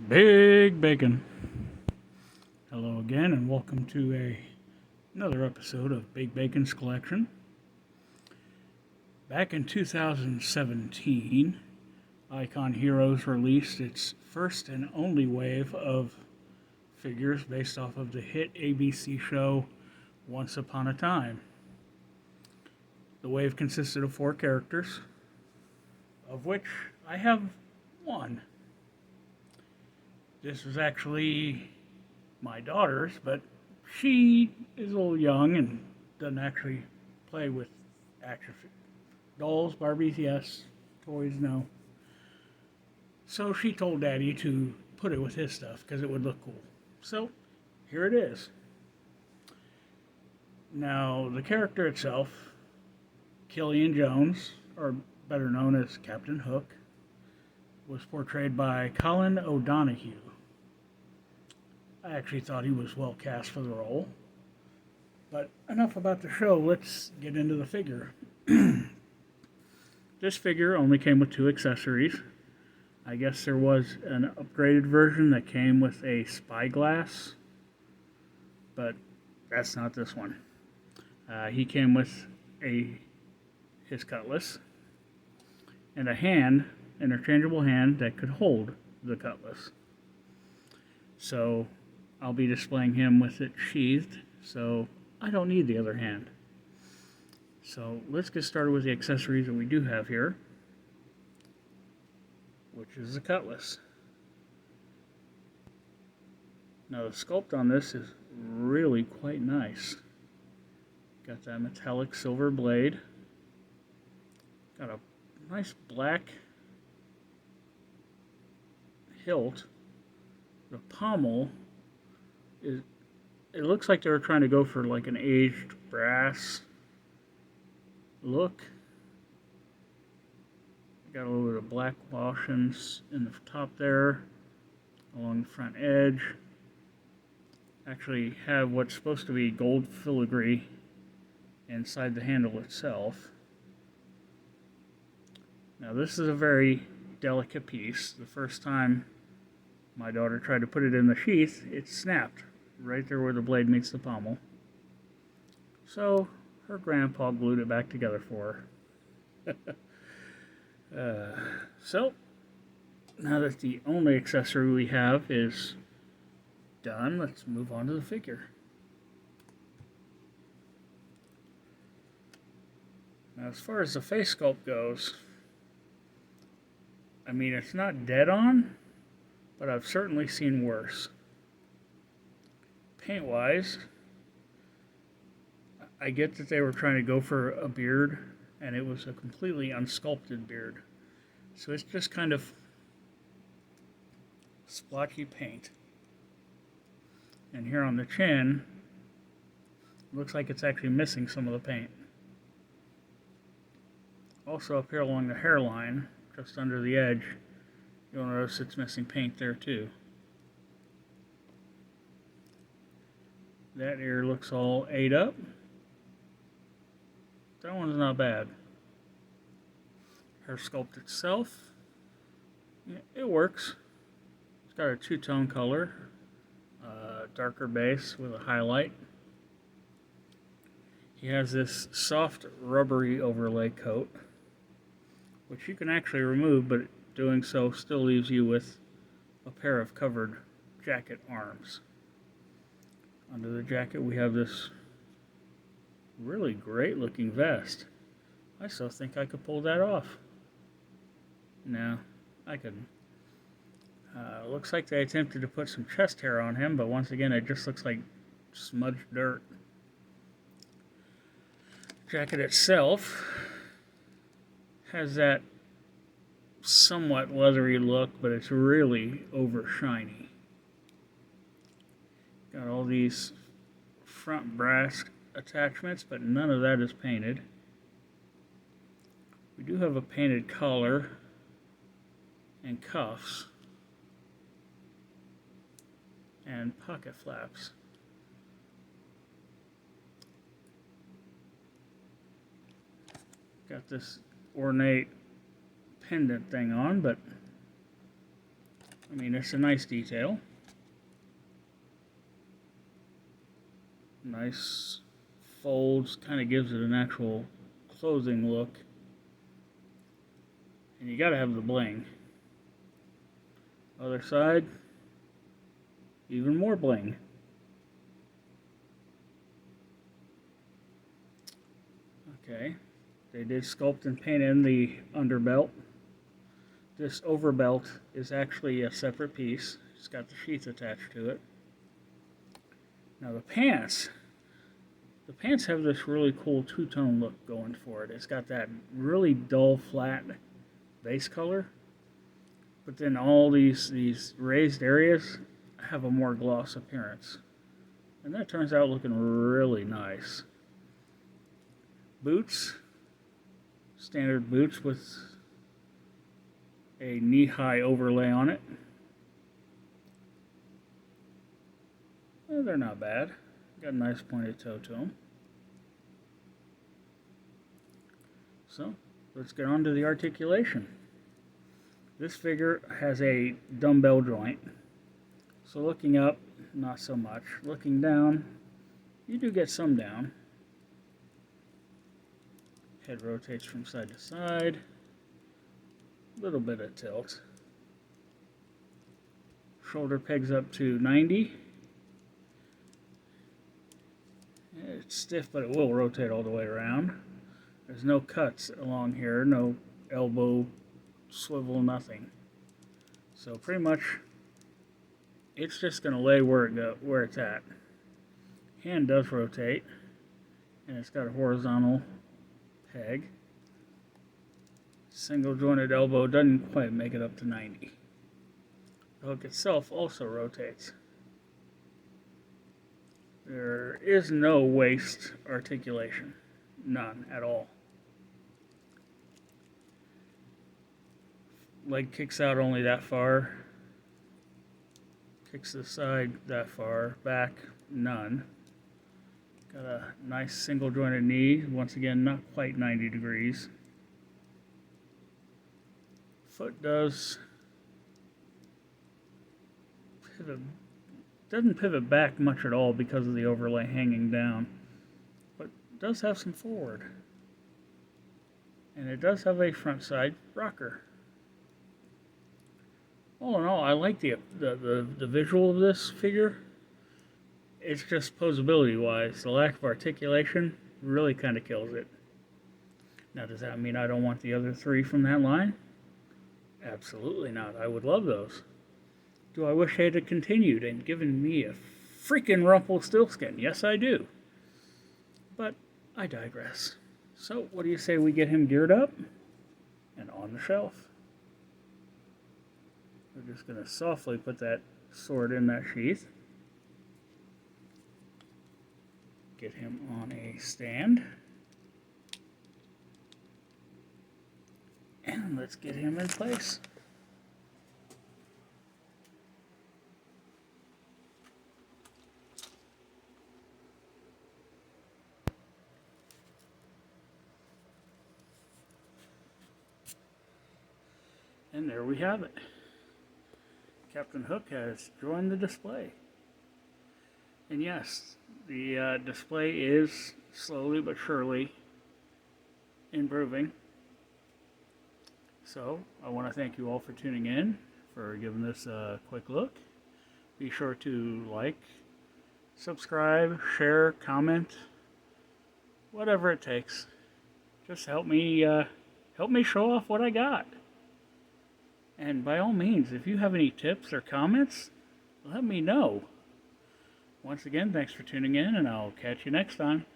Big Bacon. Hello again, and welcome to another episode of Big Bacon's Collection. Back in 2017, Icon Heroes released its first and only wave of figures based off of the hit ABC show Once Upon a Time. The wave consisted of 4 characters, of which I have one. This was actually my daughter's, but she is a little young and doesn't actually play with action dolls, Barbies, yes, toys, no. So she told Daddy to put it with his stuff because it would look cool. So here it is. Now, the character itself, Killian Jones, or better known as Captain Hook, was portrayed by Colin O'Donoghue. I actually thought he was well cast for the role. But enough about the show, let's get into the figure. This figure only came with 2 accessories. I guess there was an upgraded version that came with a spyglass, but that's not this one. He came with his cutlass and a hand, interchangeable hand that could hold the cutlass. So I'll be displaying him with it sheathed, so I don't need the other hand. So let's get started with the accessories that we do have here, which is the cutlass. Now the sculpt on this is really quite nice. Got that metallic silver blade. Got a nice black hilt. The pommel is, it looks like they were trying to go for like an aged brass look. Got a little bit of black washings in the top there, along the front edge. Actually have what's supposed to be gold filigree inside the handle itself. Now this is a very delicate piece. The first time my daughter tried to put it in the sheath, it snapped right there where the blade meets the pommel. So her grandpa glued it back together for her. So now that the only accessory we have is done, let's move on to the figure. Now as far as the face sculpt goes, I mean, it's not dead on, but I've certainly seen worse. Paint-wise, I get that they were trying to go for a beard, and it was a completely unsculpted beard. So it's just kind of splotchy paint. And here on the chin, it looks like it's actually missing some of the paint. Also up here along the hairline, just under the edge, you'll notice it's missing paint there too. That ear looks all ate up. That one's not bad. Hair sculpt itself, yeah, it works. It's got a 2-tone color, darker base with a highlight. He has this soft rubbery overlay coat, which you can actually remove, but doing so still leaves you with a pair of covered jacket arms. Under the jacket we have this really great looking vest. I still think I could pull that off. No, I couldn't. Looks like they attempted to put some chest hair on him, but once again it just looks like smudged dirt. Jacket itself has that somewhat leathery look, but it's really over shiny. Got all these front brass attachments, but none of that is painted. We do have a painted collar and cuffs and pocket flaps. Got this ornate pendant thing on, but I mean, it's a nice detail. Nice folds, kind of gives it an actual clothing look. And you gotta have the bling. Other side, even more bling. Okay, they did sculpt and paint in the underbelt. This overbelt is actually a separate piece. It's got the sheath attached to it. Now the pants have this really cool two-tone look going for it. It's got that really dull, flat base color, but then all these raised areas have a more gloss appearance. And that turns out looking really nice. Boots, standard boots with a knee-high overlay on it. Well, they're not bad. Got a nice pointed toe to them. So, let's get on to the articulation. This figure has a dumbbell joint. So looking up, not so much. Looking down, you do get some down. Head rotates from side to side. A little bit of tilt. Shoulder pegs up to 90. It's stiff, but it will rotate all the way around. There's no cuts along here, no elbow swivel, nothing. So pretty much, it's just going to lay where it's at. Hand does rotate, and it's got a horizontal peg. Single jointed elbow doesn't quite make it up to 90. The hook itself also rotates. There is no waist articulation. None at all. Leg kicks out only that far. Kicks to the side that far. Back, none. Got a nice single jointed knee. Once again, not quite 90 degrees. Foot does pivot. Doesn't pivot back much at all because of the overlay hanging down. But does have some forward. And it does have a front side rocker. All in all, I like the visual of this figure. It's just posability wise. The lack of articulation really kind of kills it. Now, does that mean I don't want the other three from that line? Absolutely not. I would love those. Do I wish they had continued and given me a freaking Rumpelstiltskin? Yes, I do. But I digress. So, what do you say we get him geared up and on the shelf? We're just going to softly put that sword in that sheath. Get him on a stand. And let's get him in place. And there we have it. Captain Hook has joined the display. And yes, the display is slowly but surely improving. So, I want to thank you all for tuning in, for giving this a quick look. Be sure to like, subscribe, share, comment, whatever it takes. Just help me show off what I got. And by all means, if you have any tips or comments, let me know. Once again, thanks for tuning in, and I'll catch you next time.